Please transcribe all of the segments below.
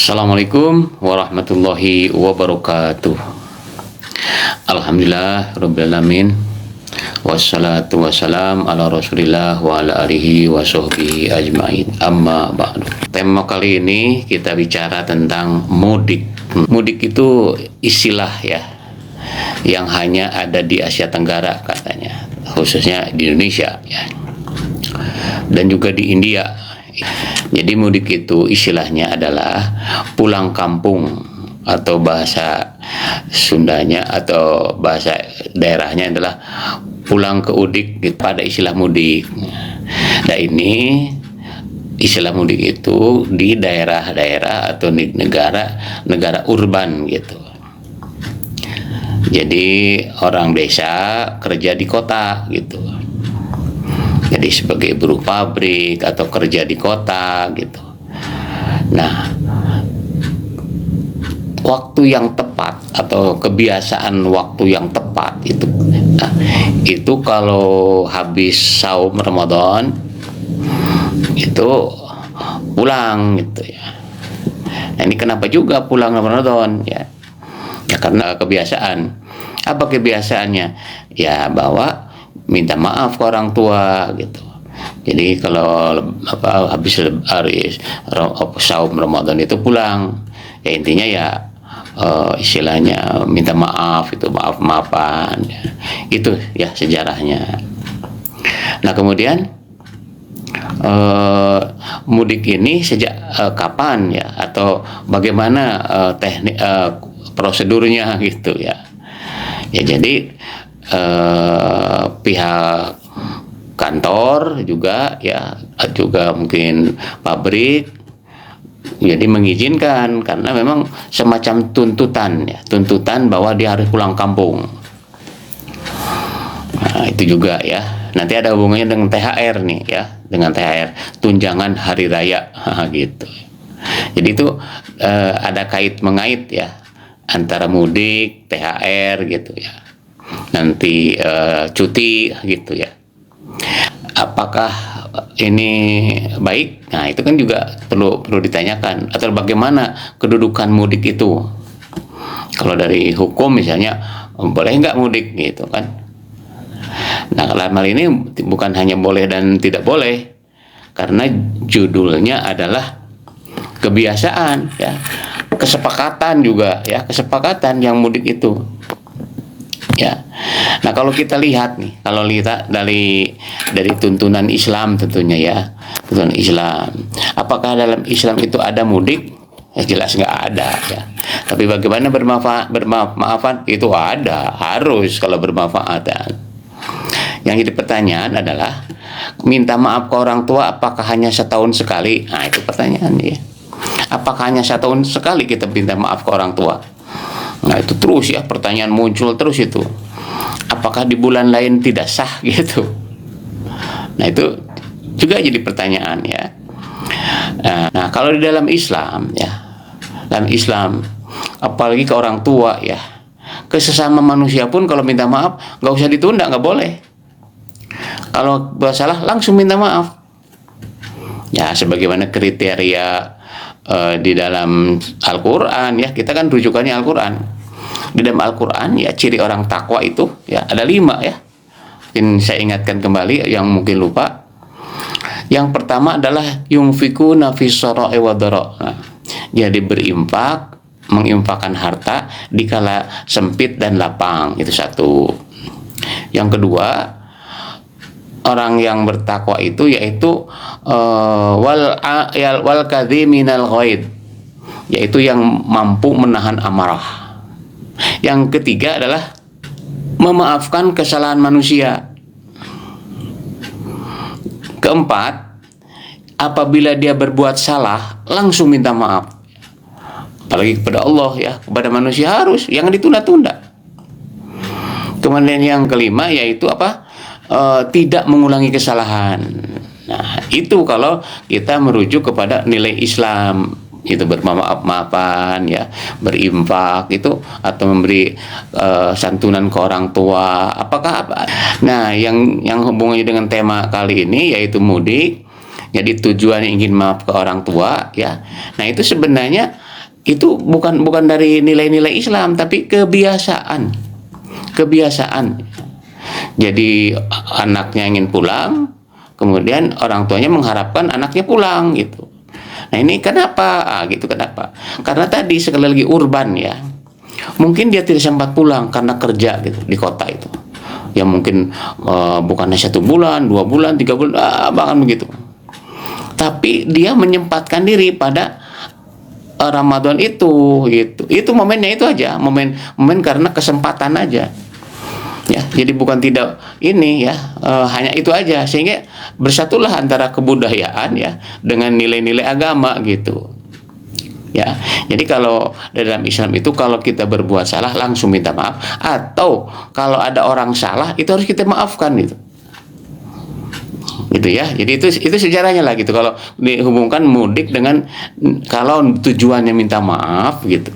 Assalamualaikum warahmatullahi wabarakatuh. Alhamdulillah rabbil alamin. Wassalatu wassalam ala Rasulillah wa ala alihi wa sahbihi ajmain. Amma ba'du. Tema kali ini kita bicara tentang mudik. Mudik itu istilah ya yang hanya ada di Asia Tenggara katanya, khususnya di Indonesia ya. Dan juga di India. Jadi mudik itu istilahnya adalah pulang kampung, atau bahasa Sundanya atau bahasa daerahnya adalah pulang ke udik gitu, pada istilah mudik. Nah ini istilah mudik itu di daerah-daerah atau di negara urban gitu. Jadi orang desa kerja di kota gitu. Jadi sebagai buruh pabrik atau kerja di kota gitu. Nah, waktu yang tepat atau kebiasaan waktu yang tepat itu, nah, itu kalau habis saum Ramadan itu pulang gitu ya. Nah, ini kenapa juga pulang Ramadan ya? Ya karena kebiasaan. Apa kebiasaannya? Ya bahwa minta maaf ke orang tua gitu. Jadi kalau habis saum Ramadan itu pulang, ya intinya ya istilahnya minta maaf, itu maaf-maafan ya. Itu ya sejarahnya. Nah kemudian mudik ini sejak kapan ya, atau bagaimana teknik prosedurnya gitu ya. Ya jadi pihak kantor juga ya, juga mungkin pabrik jadi mengizinkan, karena memang semacam tuntutan ya, tuntutan bahwa dia harus pulang kampung. Nah itu juga ya, nanti ada hubungannya dengan THR nih ya, dengan THR tunjangan hari raya gitu. Jadi itu ada kait mengait ya antara mudik, THR gitu ya, nanti cuti gitu ya. Apakah ini baik? Nah itu kan juga perlu ditanyakan, atau bagaimana kedudukan mudik itu. Kalau dari hukum misalnya, boleh nggak mudik gitu kan. Nah kalau hal ini bukan hanya boleh dan tidak boleh, karena judulnya adalah kebiasaan ya, kesepakatan juga ya, kesepakatan yang mudik itu ya. Nah kalau kita lihat nih, kalau lihat dari tuntunan Islam tentunya ya, tuntunan Islam, apakah dalam Islam itu ada mudik? Ya jelas nggak ada ya. Tapi bagaimana bermaaf-maafan itu ada, harus kalau bermanfaat. Yang jadi pertanyaan adalah, minta maaf ke orang tua apakah hanya setahun sekali? Nah itu pertanyaannya ya. Apakah hanya setahun sekali kita minta maaf ke orang tua? Nah itu terus ya, pertanyaan muncul terus itu. Apakah di bulan lain tidak sah gitu? Nah itu juga jadi pertanyaan ya. Nah kalau di dalam Islam ya, dalam Islam apalagi ke orang tua ya, ke sesama manusia pun kalau minta maaf nggak usah ditunda, nggak boleh. Kalau bersalah langsung minta maaf. Ya sebagaimana kriteria di dalam Al-Quran ya, kita kan rujukannya Al-Quran. Di dalam Al-Quran ya, ciri orang takwa itu ya ada 5 ya. Mungkin saya ingatkan kembali yang mungkin lupa. Yang pertama adalah yunfikuna fis sarai wa dara. Nah, jadi berinfak, menginfakkan harta di kala sempit dan lapang, itu satu. Yang kedua, orang yang bertakwa itu yaitu wal kadhiminal ghaid, yaitu yang mampu menahan amarah. Yang ketiga adalah memaafkan kesalahan manusia. Keempat, apabila dia berbuat salah langsung minta maaf, apalagi kepada Allah ya, kepada manusia harus, yang ditunda-tunda. Kemudian yang kelima yaitu apa? Tidak mengulangi kesalahan. Nah itu kalau kita merujuk kepada nilai Islam, itu bermaaf-maafan ya, berinfak itu, atau memberi santunan ke orang tua, apakah apa. Nah yang hubungannya dengan tema kali ini yaitu mudik, jadi tujuannya ingin maaf ke orang tua ya. Nah itu sebenarnya itu bukan dari nilai-nilai Islam, tapi kebiasaan. Jadi anaknya ingin pulang, kemudian orang tuanya mengharapkan anaknya pulang gitu. Nah ini kenapa? Gitu kenapa? Karena tadi sekali lagi urban ya. Mungkin dia tidak sempat pulang karena kerja gitu di kota itu. Ya mungkin bukannya 1 bulan, 2 bulan, 3 bulan, bahkan begitu. Tapi dia menyempatkan diri pada Ramadan itu gitu. Itu momennya itu aja, momen karena kesempatan aja. Ya, jadi bukan tidak ini ya, hanya itu aja, sehingga bersatulah antara kebudayaan ya dengan nilai-nilai agama gitu. Ya, jadi kalau dalam Islam itu kalau kita berbuat salah langsung minta maaf, atau kalau ada orang salah itu harus kita maafkan gitu. Gitu ya. Jadi itu sejarahnya lah gitu. Kalau dihubungkan mudik dengan kalau tujuannya minta maaf gitu.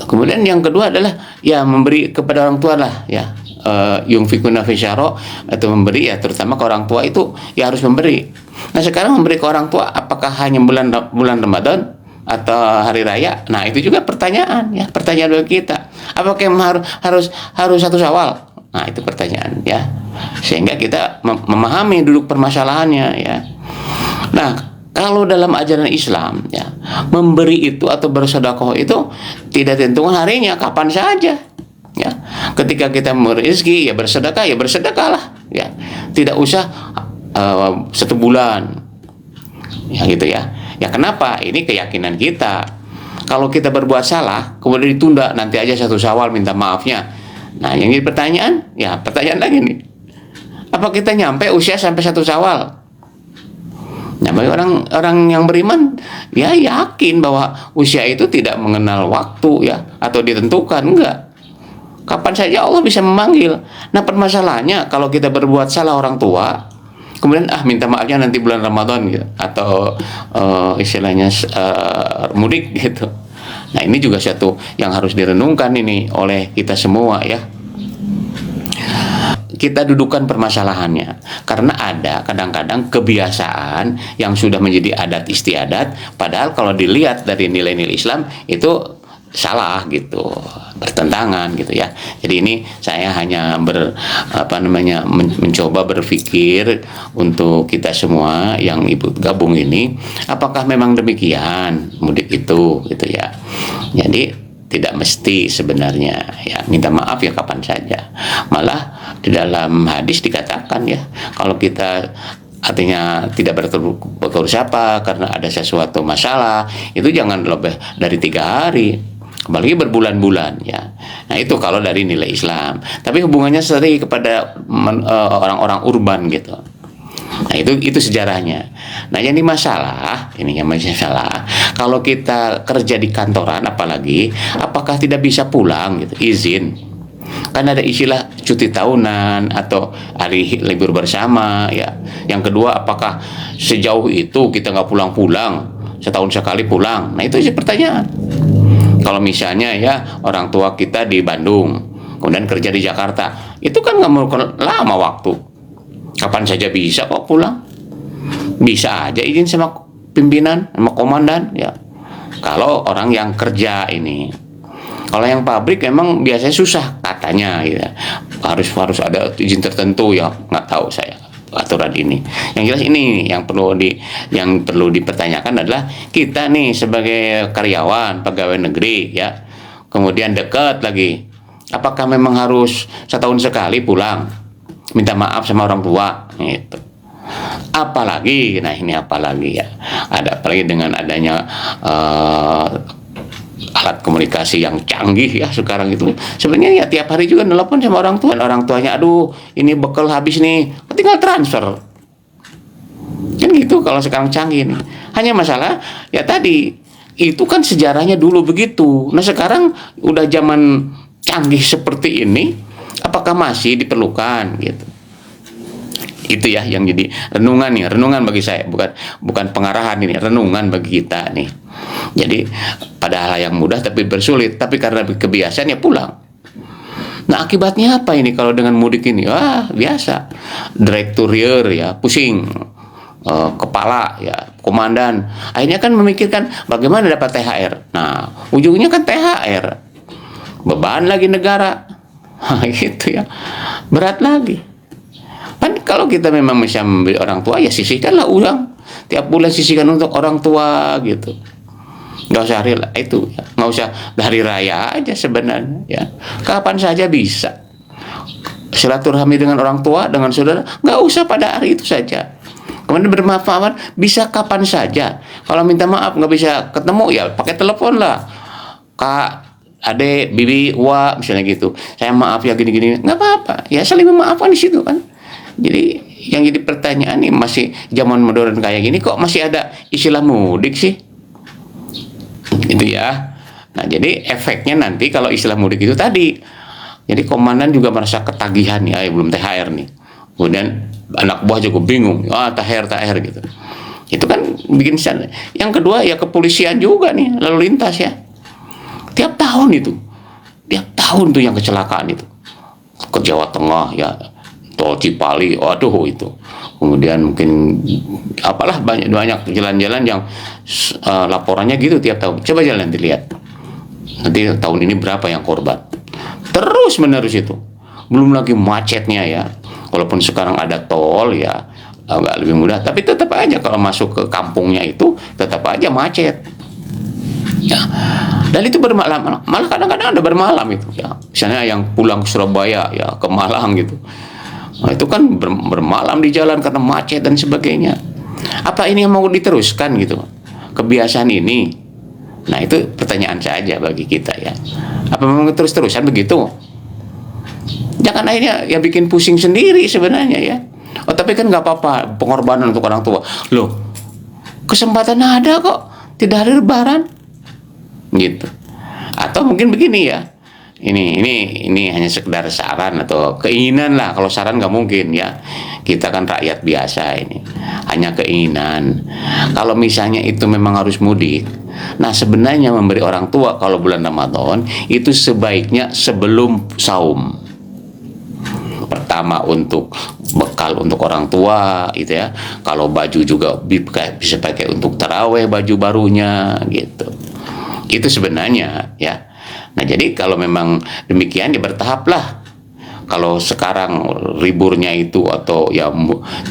Kemudian yang kedua adalah ya memberi kepada orang tua lah ya, yunfikuna fi syarra, atau memberi ya, terutama ke orang tua itu ya harus memberi. Nah sekarang memberi ke orang tua apakah hanya bulan Ramadan atau hari raya? Nah itu juga pertanyaan bagi kita. Apakah harus 1 Syawal? Nah itu pertanyaan ya, sehingga kita memahami duduk permasalahannya ya. Nah kalau dalam ajaran Islam ya, memberi itu atau bersedekah itu tidak tentukan harinya, kapan saja ya. Ketika kita memberi rezeki ya bersedekahlah ya, tidak usah 1 bulan ya gitu ya. Ya kenapa? Ini keyakinan kita. Kalau kita berbuat salah kemudian ditunda, nanti aja 1 Syawal minta maafnya. Nah yang jadi pertanyaan lagi nih, apa kita nyampe usia sampai 1 Syawal? Nah, bagi orang yang beriman ya yakin bahwa usia itu tidak mengenal waktu ya, atau ditentukan, enggak. Kapan saja Allah bisa memanggil. Nah, permasalahannya kalau kita berbuat salah orang tua, kemudian minta maafnya nanti bulan Ramadan gitu, atau istilahnya mudik gitu. Nah, ini juga satu yang harus direnungkan ini oleh kita semua ya. Kita dudukan permasalahannya, karena ada kadang-kadang kebiasaan yang sudah menjadi adat istiadat, padahal kalau dilihat dari nilai-nilai Islam itu salah gitu, bertentangan gitu ya. Jadi ini saya hanya mencoba berpikir untuk kita semua yang Ibu gabung ini, apakah memang demikian mudik itu gitu ya. Jadi tidak mesti sebenarnya ya, minta maaf ya kapan saja. Malah di dalam hadis dikatakan ya, kalau kita artinya tidak bertegur sapa karena ada sesuatu masalah, itu jangan lebih dari 3 hari, apalagi berbulan-bulan ya. Nah itu kalau dari nilai Islam. Tapi hubungannya sering kepada orang-orang urban gitu. Nah itu sejarahnya. Nah yang masalah kalau kita kerja di kantoran apalagi, apakah tidak bisa pulang gitu, izin? Kan ada istilah cuti tahunan atau hari libur bersama ya. Yang kedua, apakah sejauh itu kita nggak pulang-pulang, setahun sekali pulang? Nah itu sih pertanyaan. Kalau misalnya ya orang tua kita di Bandung kemudian kerja di Jakarta, itu kan nggak mau lama waktu, kapan saja bisa kok pulang. Bisa aja izin sama pimpinan, sama komandan ya. Kalau orang yang kerja ini, kalau yang pabrik memang biasanya susah katanya ya. Harus ada izin tertentu ya, nggak tahu saya aturan ini. Yang jelas ini yang perlu dipertanyakan adalah kita nih sebagai karyawan pegawai negeri ya. Kemudian dekat lagi, apakah memang harus setahun sekali pulang minta maaf sama orang tua gitu? Apalagi ya, ada apalagi dengan adanya alat komunikasi yang canggih ya sekarang itu, sebenarnya ya tiap hari juga nelpon sama orang tua, orang tuanya aduh ini bekal habis nih, tinggal transfer kan gitu. Kalau sekarang canggih nih, hanya masalah ya tadi itu kan sejarahnya dulu begitu. Nah sekarang udah zaman canggih seperti ini, apakah masih diperlukan gitu? Itu ya yang jadi renungan bagi saya, bukan pengarahan, ini renungan bagi kita nih. Jadi pada hal yang mudah tapi bersulit, tapi karena kebiasaan ya pulang. Nah akibatnya apa ini kalau dengan mudik ini? Biasa, direktur ya pusing, kepala ya komandan. Akhirnya kan memikirkan bagaimana dapat THR. Nah, ujungnya kan THR. Beban lagi negara. Gitu ya. Berat lagi. Kan kalau kita memang bisa memberi orang tua, ya sisihkanlah uang. Tiap bulan sisihkan untuk orang tua gitu. Nggak usah hari itu, ya. Nggak usah hari raya aja sebenarnya. Ya. Kapan saja bisa. Silaturahmi dengan orang tua, dengan saudara, nggak usah pada hari itu saja. Kemudian bermaaf-maafan bisa kapan saja. Kalau minta maaf nggak bisa ketemu, ya pakai telepon lah. Kak, adek, bibi, wa, misalnya gitu. Saya maaf ya gini-gini, nggak apa-apa. Ya saling memaafkan di situ kan. Jadi yang jadi pertanyaan nih, masih zaman modern kayak gini kok masih ada istilah mudik sih? Gitu ya. Nah, jadi efeknya nanti kalau istilah mudik itu tadi. Jadi komandan juga merasa ketagihan ya, belum THR nih. Kemudian anak buah juga bingung, THR gitu. Itu kan bikin sana. Yang kedua ya kepolisian juga nih, lalu lintas ya. Tiap tahun tuh yang kecelakaan itu. Ke Jawa Tengah ya, tol Cipali, waduh itu. Kemudian mungkin apalah banyak jalan-jalan yang laporannya gitu tiap tahun. Coba jalan nanti lihat. Nanti tahun ini berapa yang korban. Terus menerus itu. Belum lagi macetnya ya. Walaupun sekarang ada tol ya agak lebih mudah, tapi tetap aja kalau masuk ke kampungnya itu tetap aja macet. Ya. Dan itu bermalam, malah kadang-kadang ada bermalam itu ya. Misalnya yang pulang ke Surabaya ya, ke Malang gitu. Nah, itu kan bermalam di jalan karena macet dan sebagainya. Apa ini yang mau diteruskan gitu? Kebiasaan ini. Nah, itu pertanyaan saja bagi kita ya. Apa memang terus-terusan begitu? Jangan akhirnya ya bikin pusing sendiri sebenarnya ya. Oh, tapi kan nggak apa-apa pengorbanan untuk orang tua. Loh, kesempatan ada kok. Tidak hari Lebaran. Gitu. Atau mungkin begini ya. Ini hanya sekedar saran atau keinginan lah. Kalau saran nggak mungkin ya. Kita kan rakyat biasa ini. Hanya keinginan. Kalau misalnya itu memang harus mudik. Nah, sebenarnya memberi orang tua kalau bulan Ramadan itu sebaiknya sebelum saum. Pertama untuk bekal untuk orang tua gitu ya. Kalau baju juga bisa pakai untuk taraweh baju barunya gitu. Itu sebenarnya ya. Nah, jadi kalau memang demikian ya bertahap lah. Kalau sekarang liburnya itu atau ya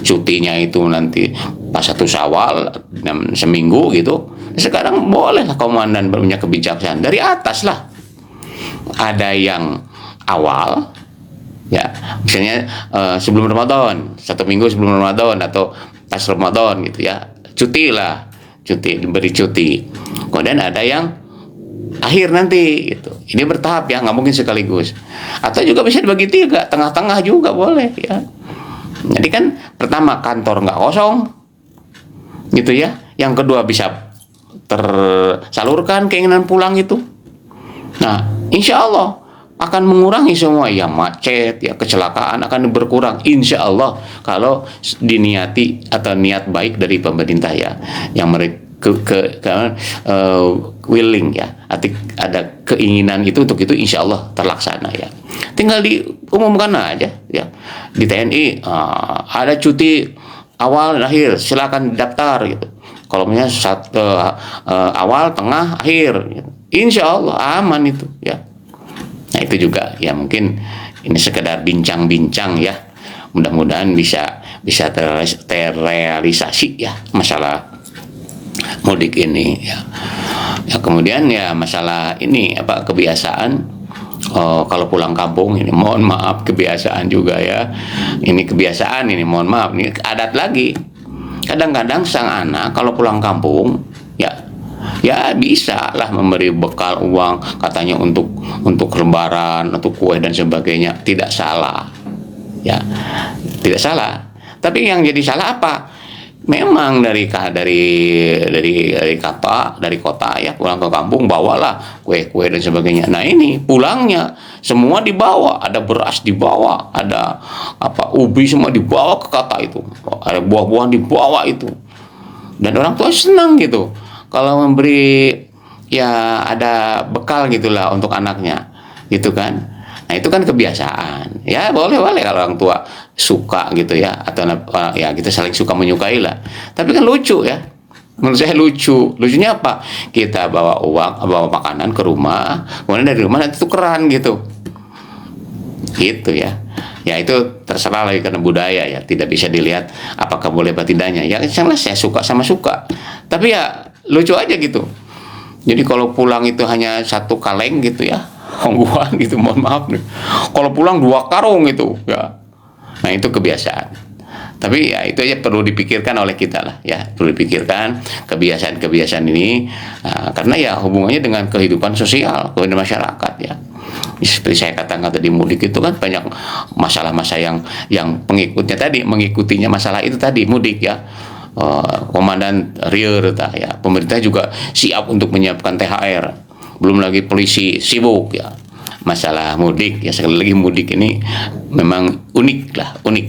cutinya itu nanti pas 1 Syawal seminggu gitu. Sekarang bolehlah komandan punya kebijaksanaan dari atas lah. Ada yang awal ya, misalnya sebelum Ramadan, 1 minggu sebelum Ramadan atau pas Ramadan gitu ya, cuti diberi cuti. Kemudian ada yang akhir nanti gitu. Ini bertahap ya, nggak mungkin sekaligus. Atau juga bisa dibagi 3, tengah-tengah juga boleh ya. Jadi kan pertama kantor nggak kosong gitu ya. Yang kedua bisa tersalurkan keinginan pulang itu. Nah, insya Allah akan mengurangi semua ya macet ya kecelakaan akan berkurang insya Allah kalau diniati atau niat baik dari pemerintah ya yang mereka willing ya ada keinginan itu untuk itu insya Allah terlaksana ya. Tinggal diumumkan aja ya di TNI ada cuti awal dan akhir silakan daftar gitu. Kalau misalnya awal tengah akhir gitu. Insya Allah aman itu ya. Nah, itu juga ya mungkin ini sekedar bincang-bincang ya. Mudah-mudahan bisa terrealisasi ya masalah mudik ini ya. Ya kemudian ya masalah ini kebiasaan kalau pulang kampung ini mohon maaf kebiasaan juga ya. Ini kebiasaan ini mohon maaf ini adat lagi. Kadang-kadang sang anak kalau pulang kampung ya bisa lah memberi bekal uang katanya untuk lebaran, untuk kue dan sebagainya, tidak salah ya, tidak salah. Tapi yang jadi salah apa? Memang dari kota ya pulang ke kampung bawalah kue-kue dan sebagainya. Nah, ini pulangnya semua dibawa, ada beras dibawa, ada ubi semua dibawa ke kota itu, ada buah-buahan dibawa itu, dan orang tua senang gitu. Kalau memberi ya ada bekal gitulah untuk anaknya gitu kan. Nah, itu kan kebiasaan ya, boleh kalau orang tua suka gitu ya, atau ya kita saling suka menyukai lah. Tapi kan lucu ya Menurut saya lucu. Lucunya apa? Kita bawa uang, bawa makanan ke rumah, kemudian dari rumah nanti tukeran gitu. Gitu ya. Ya itu terserah lagi karena budaya ya, tidak bisa dilihat apakah boleh apa tidaknya. Ya jelas saya suka sama suka. Tapi ya lucu aja gitu. Jadi kalau pulang itu hanya satu kaleng gitu ya, hongguan gitu, mohon maaf nih. Kalau pulang 2 karung gitu ya. Nah itu kebiasaan. Tapi ya itu aja perlu dipikirkan oleh kita lah ya, perlu dipikirkan kebiasaan-kebiasaan ini karena ya hubungannya dengan kehidupan sosial, kehidupan masyarakat ya. Seperti saya katakan tadi, mudik itu kan banyak masalah-masalah yang pengikutnya tadi mengikutinya masalah itu tadi mudik ya. Komandan Rieur ya, pemerintah juga siap untuk menyiapkan THR, belum lagi polisi sibuk ya. Masalah mudik ya, sekali lagi mudik ini memang unik lah, unik.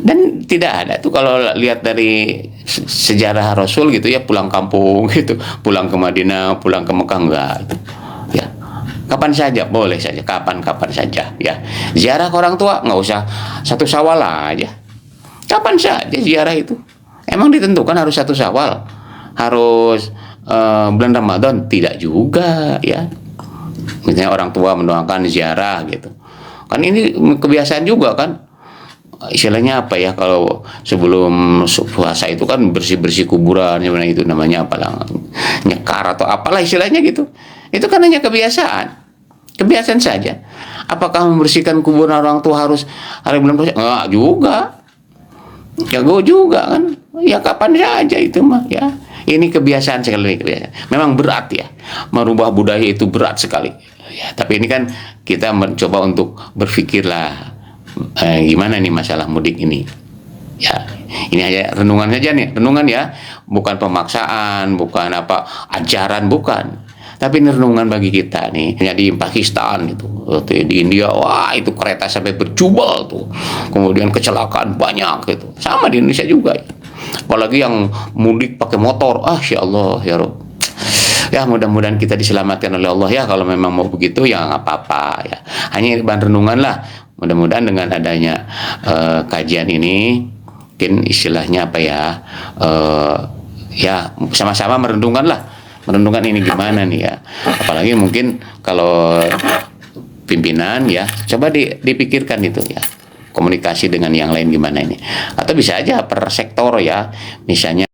Dan tidak ada tuh kalau lihat dari sejarah Rasul gitu ya, pulang kampung gitu, pulang ke Madinah, pulang ke Mekah, enggak gitu. Ya, kapan saja boleh saja, kapan-kapan saja ya. Ziarah ke orang tua nggak usah 1 Syawal aja, kapan saja ziarah itu. Emang ditentukan harus 1 Syawal, harus bulan Ramadan? Tidak juga ya. Misalnya orang tua mendoakan ziarah gitu, kan ini kebiasaan juga kan. Istilahnya apa ya, kalau sebelum puasa itu kan bersih-bersih kuburan, itu namanya apalah, nyekar atau apalah istilahnya gitu. Itu kan hanya kebiasaan saja. Apakah membersihkan kuburan orang tua harus hari bulan puasa? Enggak juga. Ya gue juga kan, ya kapan saja itu mah ya. Ini kebiasaan sekali, kebiasaan. Memang berat ya, merubah budaya itu berat sekali. Ya, tapi ini kan kita mencoba untuk berpikirlah gimana nih masalah mudik ini. Ya, ini aja renungan saja nih, renungan ya, bukan pemaksaan, bukan apa ajaran, bukan. Tapi ini renungan bagi kita nih. Ya di Pakistan itu, di India, wah itu kereta sampai berjubel tuh. Kemudian kecelakaan banyak gitu. Sama di Indonesia juga. Ya. Apalagi yang mudik pakai motor, ya Allah ya Rob. Ya mudah-mudahan kita diselamatkan oleh Allah ya. Kalau memang mau begitu ya nggak apa-apa ya. Hanya bahan renungan lah. Mudah-mudahan dengan adanya kajian ini, mungkin istilahnya apa ya, ya sama-sama merenungkan ini gimana nih ya. Apalagi mungkin kalau pimpinan ya, coba dipikirkan itu ya, komunikasi dengan yang lain gimana ini. Atau bisa aja per sektor ya, misalnya